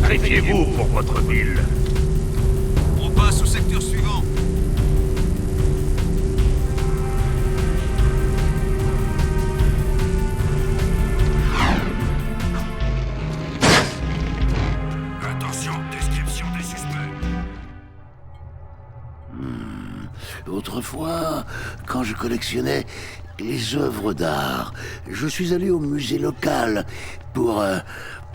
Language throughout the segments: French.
Sacrifiez-vous pour votre ville. On passe au secteur suivant. Attention, description des suspects. Autrefois, quand je collectionnais les œuvres d'art, je suis allé au musée local pour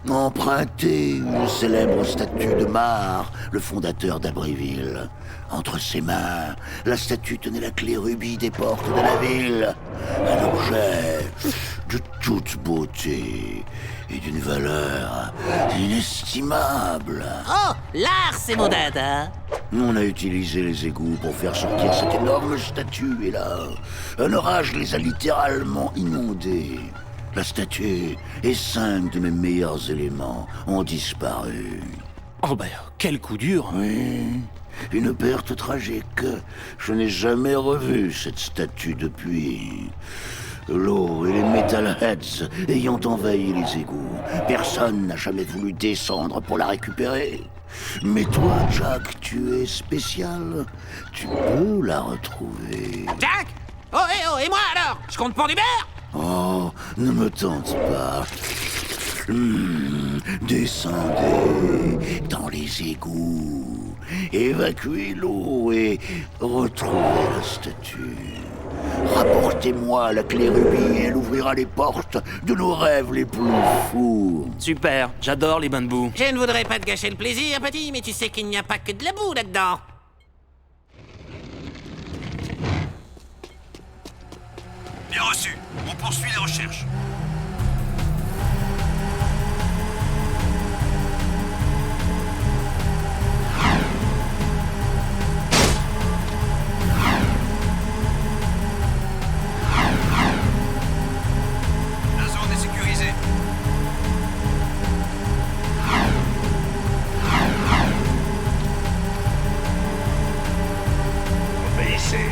emprunter une célèbre statue de Mar, le fondateur d'Abbréville. Entre ses mains, la statue tenait la clé rubis des portes de la ville. Un objet de toute beauté et d'une valeur inestimable. Oh, l'art, c'est mon dada. On a utilisé les égouts pour faire sortir cette énorme statue, et là, un orage les a littéralement inondés. La statue et 5 de mes meilleurs éléments ont disparu. Oh bah, quel coup dur. Oui, une perte tragique. Je n'ai jamais revu cette statue depuis. L'eau et les metalheads ayant envahi les égouts, personne n'a jamais voulu descendre pour la récupérer. Mais toi, Jack, tu es spécial. Tu peux la retrouver. Jack. Et moi alors? Je compte pour du beurre? Oh, ne me tente pas. Descendez dans les égouts, évacuez l'eau et retrouvez la statue. Rapportez-moi la clé rubis et elle ouvrira les portes de nos rêves les plus fous. Super, j'adore les bains de boue. Je ne voudrais pas te gâcher le plaisir, petit, mais tu sais qu'il n'y a pas que de la boue là-dedans. Bien reçu. On poursuit les recherches. La zone est sécurisée. Obéissez.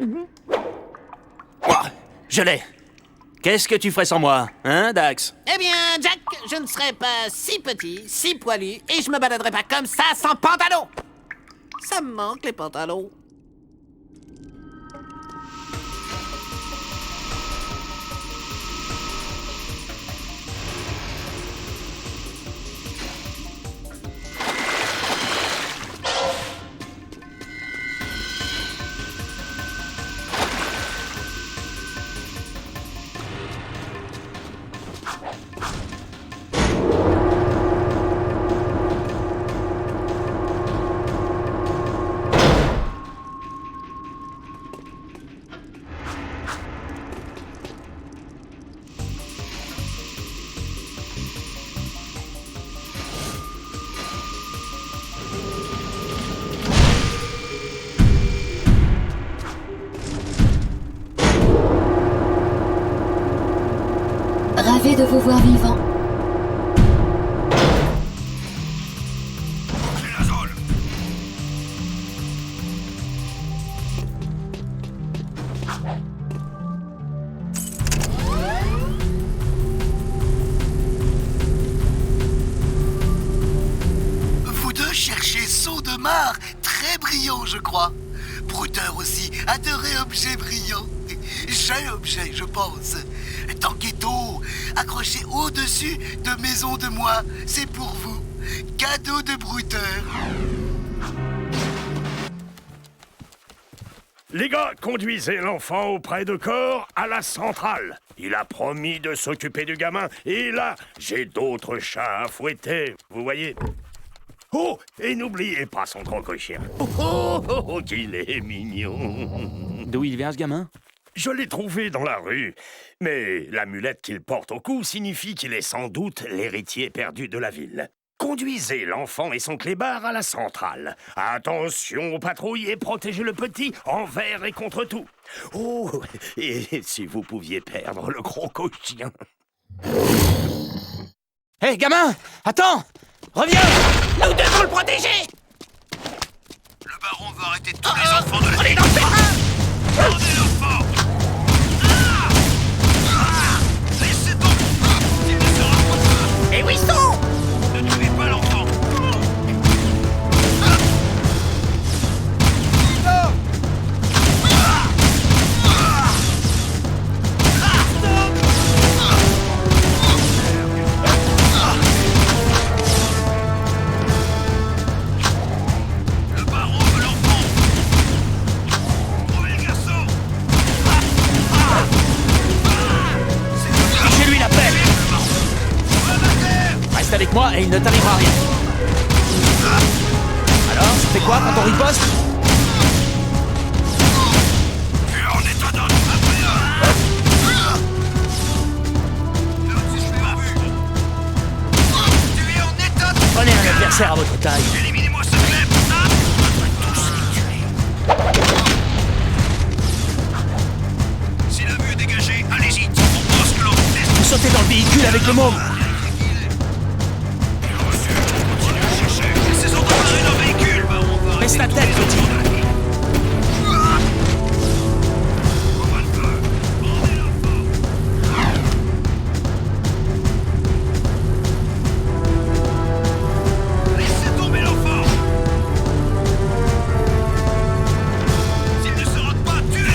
Oh, je l'ai. Qu'est-ce que tu ferais sans moi, hein, Dax? Eh bien, Jack, je ne serais pas si petit, si poilu, et je me baladerais pas comme ça sans pantalon. Ça me manque, les pantalons. Ravi de vous voir vivant. J'ai la zone. Vous deux cherchez Saut de Mar, très brillant, je crois. Brouteur aussi, adoré objet brillant. J'ai objet, je pense. Tanguetto, accroché au-dessus de Maison de Moi, c'est pour vous. Cadeau de Brouteur. Les gars, conduisez l'enfant auprès de Cor à la centrale. Il a promis de s'occuper du gamin, et là, j'ai d'autres chats à fouetter, vous voyez. Oh, et n'oubliez pas son crocochien. Oh, qu'il est mignon. D'où il vient, ce gamin? Je l'ai trouvé dans la rue, mais l'amulette qu'il porte au cou signifie qu'il est sans doute l'héritier perdu de la ville. Conduisez l'enfant et son clébard à la centrale. Attention aux patrouilles et protégez le petit envers et contre tout. Oh, et si vous pouviez perdre le crocochien. Hé, gamin! Attends! Reviens! Nous devons le protéger! Le baron va arrêter tous les enfants de la On est ville. dans le terrain! Prenez l'enfant. Laissez tomber. Il ne sera pas. Et où ils sont? Ne tuez pas l'enfant. Le baron veut l'enfant. Trouvez le garçon. Chez lui la paix! Reste avec moi et il ne t'arrivera rien. Alors, ça fait quoi quand on riposte? Tu es en état d'âme. Si je l'ai pas vu. Tu es en état de... Prenez un adversaire à votre taille. Éliminez-moi ce glaive. Si la vue est dégagée, allez-y. On pense que l'on teste. Vous sautez dans le véhicule avec le môme. Ces autres parler d'un véhicule. Bah, on va Baisse la arrêter tête, tous les petit. enfants de la ville. Laissez tomber l'enfant. S'il ne se rate pas, tuez-le.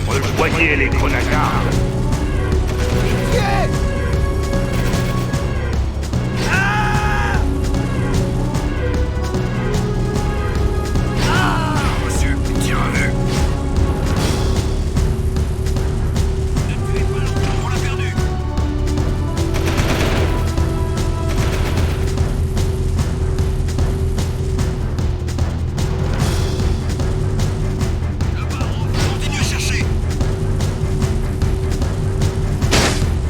Rejoignez les grenades. Monsieur, tir à vue. Ne tuez pas l'enfant, on l'a perdu. Le baron continue à chercher.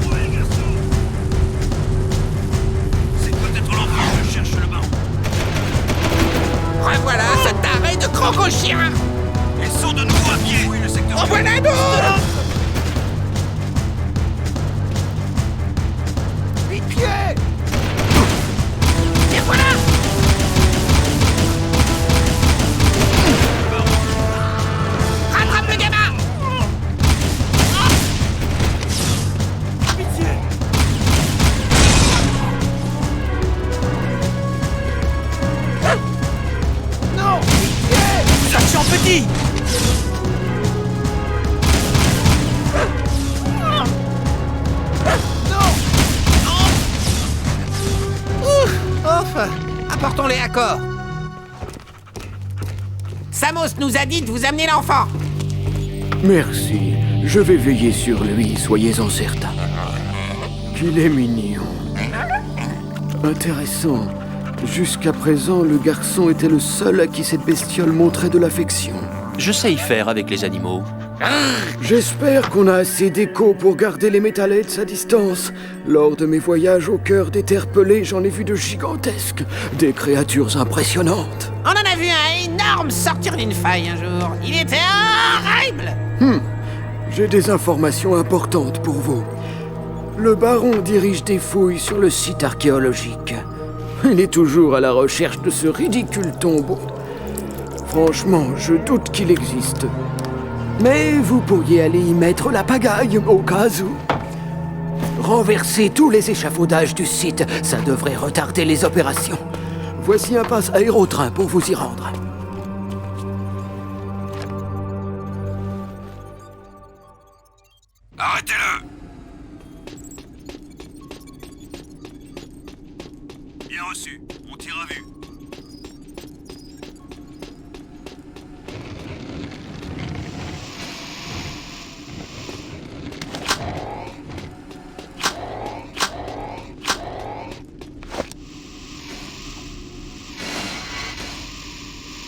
Trouvez le garçon. C'est peut-être l'enfant que cherche le baron. Revoilà ce taré de crocochien! Ils sont de nouveau à pied. Oui, le secteur. En voilà un autre! Et voilà! autres, apportons-les à corps. Samos nous a dit de vous amener l'enfant. Merci. Je vais veiller sur lui, soyez-en certains. Qu'il est mignon. Intéressant. Jusqu'à présent, le garçon était le seul à qui cette bestiole montrait de l'affection. Je sais y faire avec les animaux. J'espère qu'on a assez d'écho pour garder les Metalheads à distance. Lors de mes voyages au cœur des terres pelées, j'en ai vu de gigantesques, des créatures impressionnantes. On en a vu un énorme sortir d'une faille un jour. Il était horrible. J'ai des informations importantes pour vous. Le baron dirige des fouilles sur le site archéologique. Il est toujours à la recherche de ce ridicule tombeau. Franchement, je doute qu'il existe. Mais vous pourriez aller y mettre la pagaille, au cas où. Renverser tous les échafaudages du site, ça devrait retarder les opérations. Voici un pass aérotrain pour vous y rendre. Arrêtez-le! Bien reçu, on tire à vue.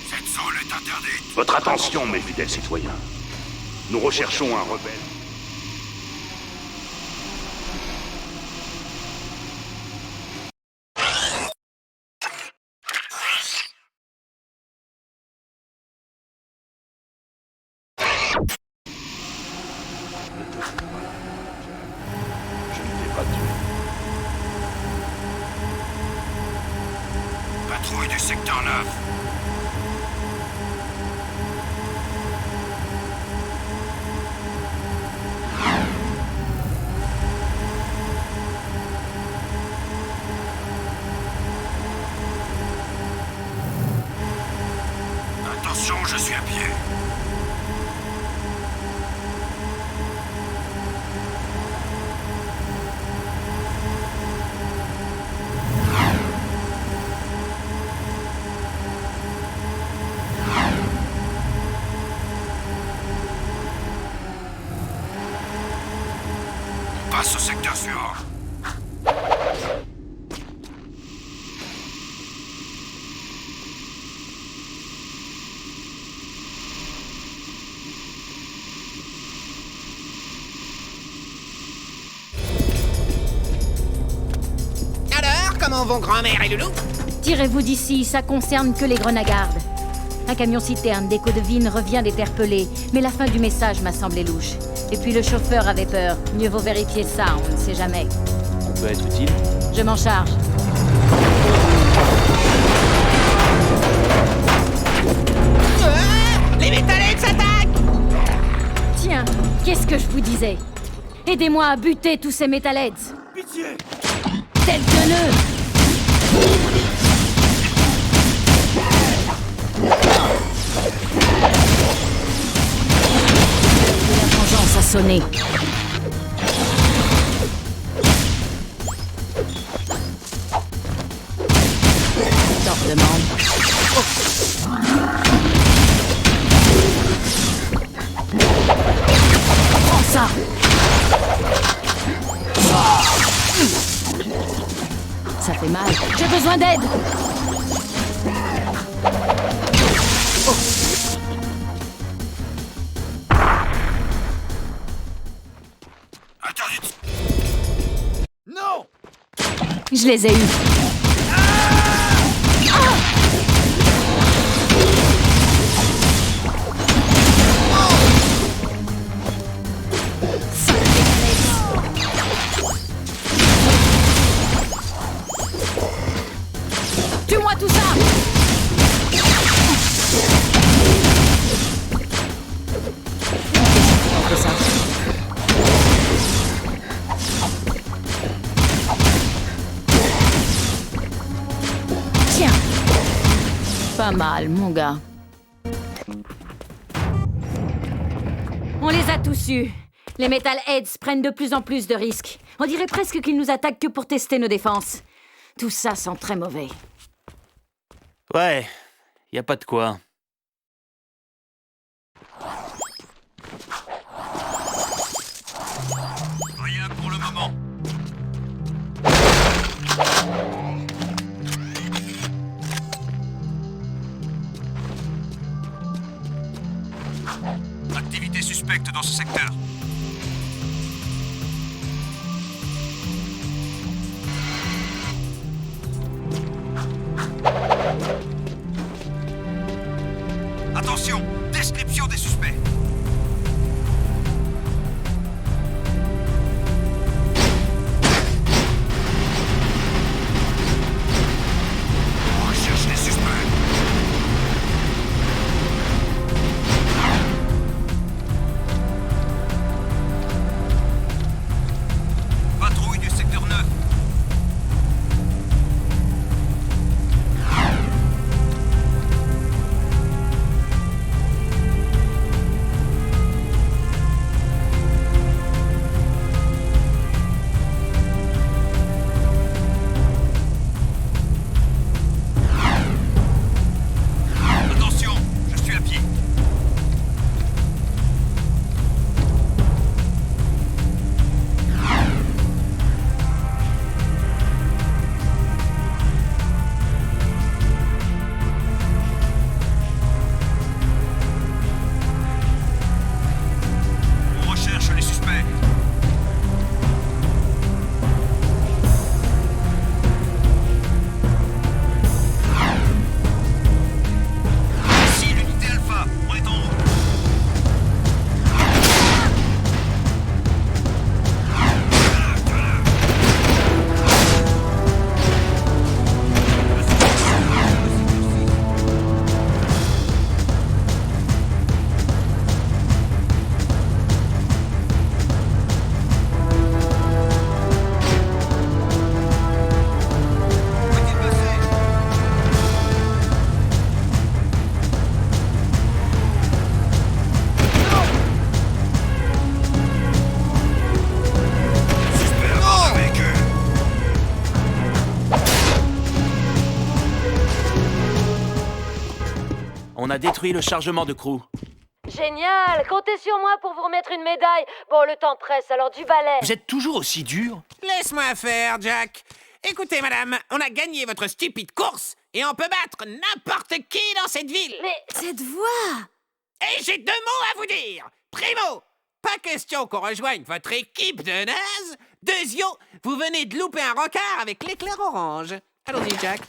Cette zone est interdite. Votre attention, mes fidèles citoyens. Nous recherchons un rebelle. Je ne t'ai pas tué. Patrouille du secteur 9. Attention, je suis à pied. On passe au secteur suivant. Alors, comment vont grand-mère et Loulou? Tirez-vous d'ici, ça concerne que les Grenagardes. Un camion-citerne d'écho de vigne revient des terres pelées, mais la fin du message m'a semblé louche. Et puis le chauffeur avait peur. Mieux vaut vérifier ça, on ne sait jamais. On peut être utile? Je m'en charge. Les Metalheads s'attaquent! Tiens, qu'est-ce que je vous disais? Aidez-moi à buter tous ces Metalheads. Pitié! Tel que la vengeance a sonné. Leur demande. Prends ça. Ça fait mal. J'ai besoin d'aide. Interdite. Non! Je les ai eus. Tue-moi tout ça! On fait ça. Tiens! Pas mal, mon gars. On les a tous eus. Les Metalheads prennent de plus en plus de risques. On dirait presque qu'ils nous attaquent que pour tester nos défenses. Tout ça sent très mauvais. Ouais, y a pas de quoi. Rien pour le moment. Activité suspecte dans ce secteur. Attention, description des suspects. On recherche les suspects. Patrouille du secteur 9. Attention, je suis à pied. On recherche les suspects. Ici l'unité Alpha, on est en route. Faut-il passer? Suspect à bord de véhicule. On a détruit le chargement de crew. Génial! Comptez sur moi pour vous remettre une médaille. Bon, le temps presse, alors du balai. Vous êtes toujours aussi dur? Laisse-moi faire, Jack. Écoutez, madame, on a gagné votre stupide course et on peut battre n'importe qui dans cette ville. Mais cette voix! Et j'ai 2 mots à vous dire. Primo, pas question qu'on rejoigne votre équipe de naze. Deuxio, vous venez de louper un rencard avec l'éclair orange. Allons-y, Jack.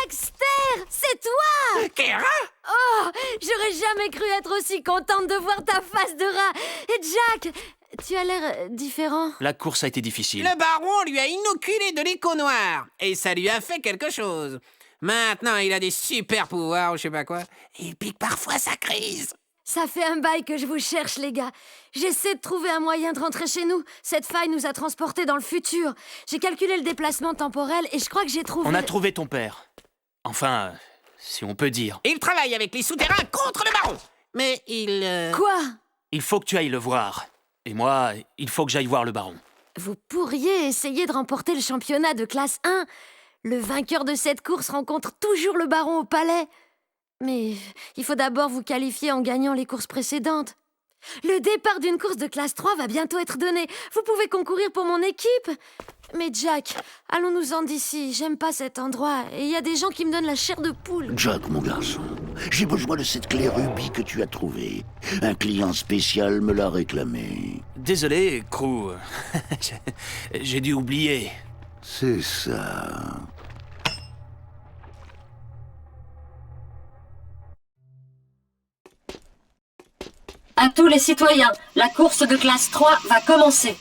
Dexter! C'est toi! Kara? Oh! J'aurais jamais cru être aussi contente de voir ta face de rat. Et Jack, tu as l'air différent. La course a été difficile. Le baron lui a inoculé de l'écho noir et ça lui a fait quelque chose. Maintenant, il a des super pouvoirs ou je sais pas quoi. Et il pique parfois sa crise. Ça fait un bail que je vous cherche, les gars. J'essaie de trouver un moyen de rentrer chez nous. Cette faille nous a transportés dans le futur. J'ai calculé le déplacement temporel et je crois que j'ai trouvé... On a trouvé ton père. Enfin, si on peut dire. Il travaille avec les souterrains contre le baron. Mais il... Quoi? Il faut que tu ailles le voir. Et moi, il faut que j'aille voir le baron. Vous pourriez essayer de remporter le championnat de classe 1. Le vainqueur de cette course rencontre toujours le baron au palais. Mais il faut d'abord vous qualifier en gagnant les courses précédentes. Le départ d'une course de classe 3 va bientôt être donné. Vous pouvez concourir pour mon équipe. Mais Jack, allons-nous-en d'ici. J'aime pas cet endroit. Et il y a des gens qui me donnent la chair de poule. Jack, mon garçon, j'ai besoin de cette clé rubis que tu as trouvée. Un client spécial me l'a réclamée. Désolé, Crew. J'ai dû oublier. C'est ça. À tous les citoyens, la course de classe 3 va commencer.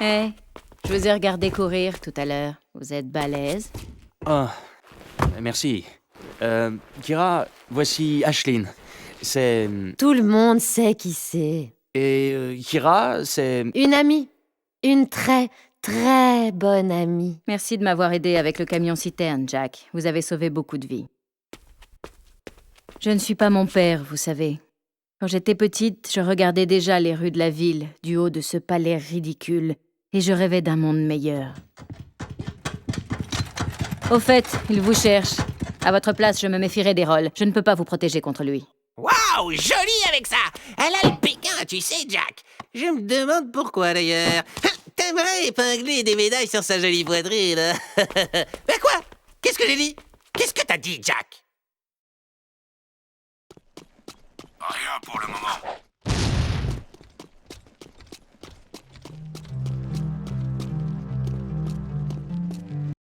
Je vous ai regardé courir tout à l'heure. Vous êtes balèze. Oh, merci. Kira, voici Ashlyn. C'est... Tout le monde sait qui c'est. Et Kira, c'est... Une amie. Une très, très bonne amie. Merci de m'avoir aidé avec le camion-citerne, Jack. Vous avez sauvé beaucoup de vies. Je ne suis pas mon père, vous savez. Quand j'étais petite, je regardais déjà les rues de la ville, du haut de ce palais ridicule, et je rêvais d'un monde meilleur. Au fait, il vous cherche. À votre place, je me méfierais des rôles. Je ne peux pas vous protéger contre lui. Waouh, joli avec ça. Elle a le pékin, tu sais, Jack. Je me demande pourquoi, d'ailleurs. T'aimerais épingler des médailles sur sa jolie poitrine. Mais quoi? Qu'est-ce que j'ai dit? Qu'est-ce que t'as dit, Jack? Rien pour le moment.